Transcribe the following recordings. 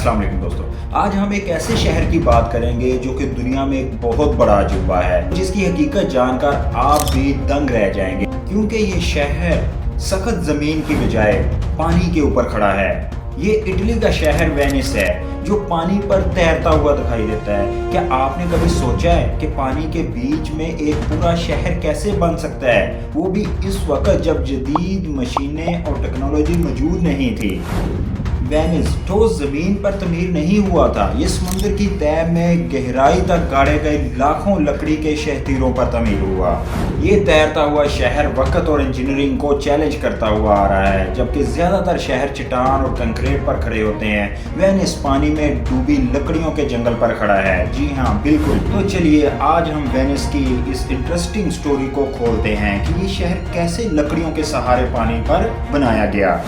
अस्सलाम वालेकुम दोस्तों, आज हम एक ऐसे शहर की बात करेंगे जो कि दुनिया में एक बहुत बड़ा अजूबा है, जिसकी हकीकत जानकर आप भी दंग रह जाएंगे, क्योंकि ये शहर सख्त जमीन की बजाय पानी के ऊपर खड़ा है। ये इटली का शहर वेनिस है, जो पानी पर तैरता हुआ दिखाई देता है। क्या आपने कभी सोचा है कि पानी के बीच में एक पूरा शहर कैसे बन सकता है, वो भी इस वक्त जब जदीद मशीनें और टेक्नोलॉजी मौजूद नहीं थी। वेनिस ठोस जमीन पर तमीर नहीं हुआ था, ये समुद्र की तह में गहराई तक गाड़े गए लाखों लकड़ी के शहतीरों पर तमीर हुआ। ये तैरता हुआ शहर वक्त और इंजीनियरिंग को चैलेंज करता हुआ आ रहा है। जबकि ज्यादातर शहर चट्टान और कंक्रीट पर खड़े होते हैं, वेनिस पानी में डूबी लकड़ियों के जंगल पर खड़ा है। जी हाँ, बिल्कुल। तो चलिए आज हम वेनिस की इस इंटरेस्टिंग स्टोरी को खोलते हैं कि ये शहर कैसे लकड़ियों के सहारे पानी पर बनाया गया।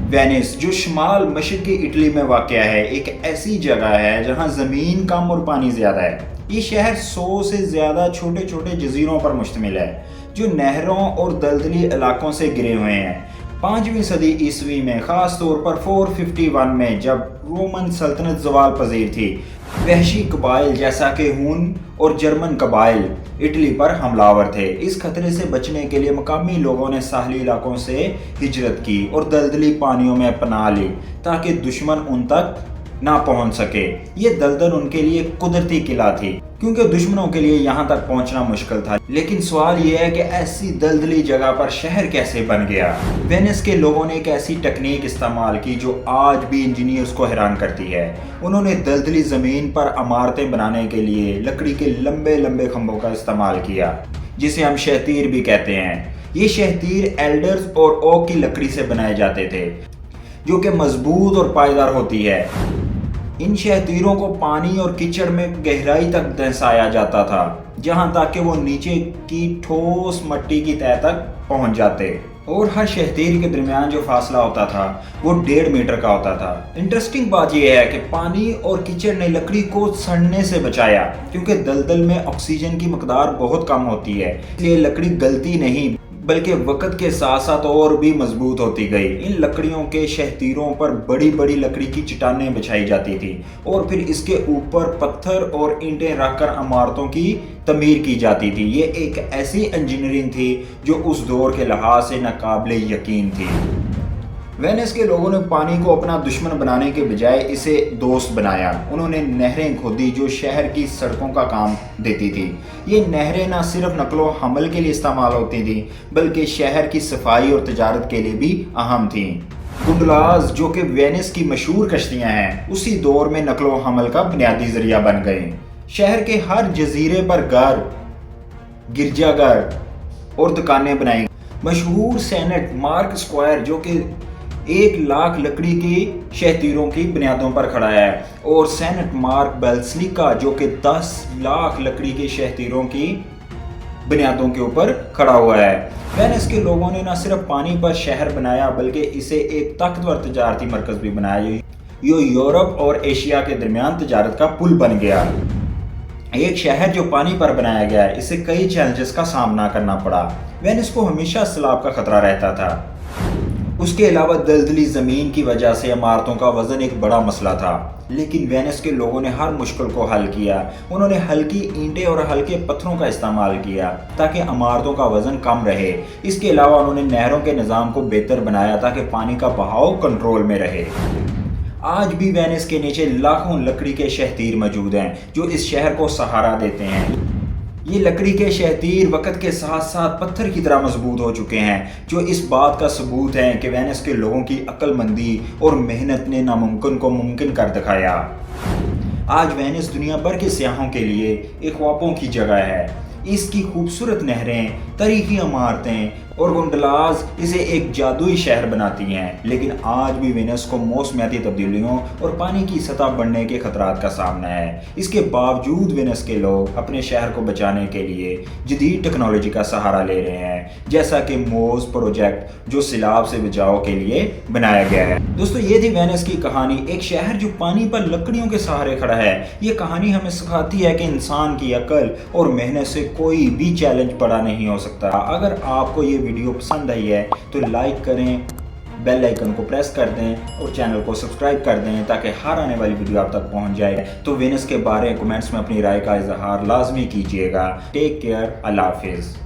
वेनिस, जो शुमाल मशरकी इटली में वाक़या है, एक ऐसी जगह है जहां ज़मीन कम और पानी ज़्यादा है। ये शहर 100 से ज़्यादा छोटे छोटे जजीरों पर मुश्तमिल है, जो नहरों और दलदली इलाकों से घिरे हुए हैं। 5वीं सदी ईस्वी में, ख़ास तौर पर 451 में, जब रोमन सल्तनत ज़वाल पजीर थी, वहशी कबाइल जैसा कि हुन और जर्मन कबाइल इटली पर हमलावर थे। इस खतरे से बचने के लिए मकामी लोगों ने साहली इलाकों से हिजरत की और दलदली पानियों में पनाह ली, ताकि दुश्मन उन तक ना पहुंच सके। ये दलदल उनके लिए कुदरती किला थी, क्योंकि दुश्मनों के लिए यहाँ तक पहुंचना मुश्किल था। लेकिन सवाल ये है कि ऐसी दलदली जगह पर शहर कैसे बन गया। वेनिस के लोगों ने एक ऐसी तकनीक इस्तेमाल की जो आज भी इंजीनियर्स को हैरान करती है। उन्होंने दलदली जमीन पर इमारतें बनाने के लिए लकड़ी के लंबे लंबे खंभों का इस्तेमाल किया, जिसे हम शहतीर भी कहते हैं। ये शहतीर एल्डर्स और ओक की लकड़ी से बनाए जाते थे, जो कि मजबूत और पायदार होती है। इन शहतीरों को पानी और कीचड़ में गहराई तक दहसाया जाता था, जहां तक कि वो नीचे की ठोस मिट्टी की तह तक पहुंच जाते। और हर शहतीर के दरमियान जो फासला होता था वो 1.5 मीटर का होता था। इंटरेस्टिंग बात यह है कि पानी और कीचड़ ने लकड़ी को सड़ने से बचाया, क्योंकि दलदल में ऑक्सीजन की मकदार बहुत कम होती है, इसलिए लकड़ी गलती नहीं बल्कि वक्त के साथ साथ और भी मजबूत होती गई। इन लकड़ियों के शहतीरों पर बड़ी बड़ी लकड़ी की चट्टानें बिछाई जाती थी और फिर इसके ऊपर पत्थर और ईंटें रखकर इमारतों की तमीर की जाती थी। ये एक ऐसी इंजीनियरिंग थी जो उस दौर के लिहाज से नाकाबिले यकीन थी। वेनिस के लोगों ने पानी को अपना दुश्मन बनाने के बजाय इसे दोस्त बनाया। उन्होंने नहरें खोदी जो शहर की सड़कों का काम देती थी। ये नहरें न सिर्फ नकलो हमल के लिए इस्तेमाल होती थी, बल्कि शहर की सफाई और तजारत के लिए भी अहम थी। गुंडलाज, जो कि वेनिस की मशहूर कश्तियां हैं, उसी दौर में नकलो हमल का बुनियादी जरिया बन गए। शहर के हर जजीरे पर घर, गिरजाघर और दुकानें बनाई। मशहूर सेनेट मार्क स्क्वायर, जो कि 1 लाख लकड़ी की शहतीरों की बुनियादों पर खड़ा है, और सेनेट मार्क बेल्सलिका, जो कि 10 लाख लकड़ी के शहतीरों की बुनियादों के ऊपर खड़ा हुआ है। वेनिस के लोगों ने न सिर्फ पानी पर शहर बनाया, बल्कि इसे एक ताकतवर तजारती मरकज भी बनाया, जो यूरोप और एशिया के दरमियान तजारत का पुल बन गया। एक शहर जो पानी पर बनाया गया है, इसे कई चैलेंजेस का सामना करना पड़ा। वेनिस को हमेशा सैलाब का खतरा रहता था। उसके अलावा दलदली ज़मीन की वजह से इमारतों का वज़न एक बड़ा मसला था। लेकिन वेनिस के लोगों ने हर मुश्किल को हल किया। उन्होंने हल्की ईंटें और हल्के पत्थरों का इस्तेमाल किया ताकि इमारतों का वज़न कम रहे। इसके अलावा उन्होंने नहरों के निज़ाम को बेहतर बनाया ताकि पानी का बहाव कंट्रोल में रहे। आज भी वेनिस के नीचे लाखों लकड़ी के शहतीर मौजूद हैं, जो इस शहर को सहारा देते हैं। ये लकड़ी के शहतीर वक्त के साथ साथ पत्थर की तरह मजबूत हो चुके हैं, जो इस बात का सबूत है कि वेनिस के लोगों की अक्लमंदी और मेहनत ने नामुमकिन को मुमकिन कर दिखाया। आज वेनिस दुनिया भर के सयाहों के लिए एक ख्वाबों की जगह है। इसकी खूबसूरत नहरें, तारीखी इमारतें और गोंडलाज इसे एक जादुई शहर बनाती हैं। लेकिन आज भी वेनिस को मौसमियाती तब्दीलियों और पानी की सतह बढ़ने के खतरात का सामना है। इसके बावजूद वेनिस के लोग अपने शहर को बचाने के लिए जदीद टेक्नोलॉजी का सहारा ले रहे हैं, जैसा कि मोज प्रोजेक्ट, जो सैलाब से बचाव के लिए बनाया गया है। दोस्तों, ये थी वेनिस की कहानी, एक शहर जो पानी पर लकड़ियों के सहारे खड़ा है। ये कहानी हमें सिखाती है कि इंसान की अकल और मेहनत से कोई भी चैलेंज बड़ा नहीं हो सकता। अगर आपको ये ویڈیو پسند آئی ہے تو لائک کریں، بیل آئیکن کو پریس کر دیں اور چینل کو سبسکرائب کر دیں تاکہ ہر آنے والی ویڈیو آپ تک پہنچ جائے۔ تو وینس کے بارے کمنٹس میں اپنی رائے کا اظہار لازمی کیجیے گا۔ ٹیک کیئر، اللہ حافظ۔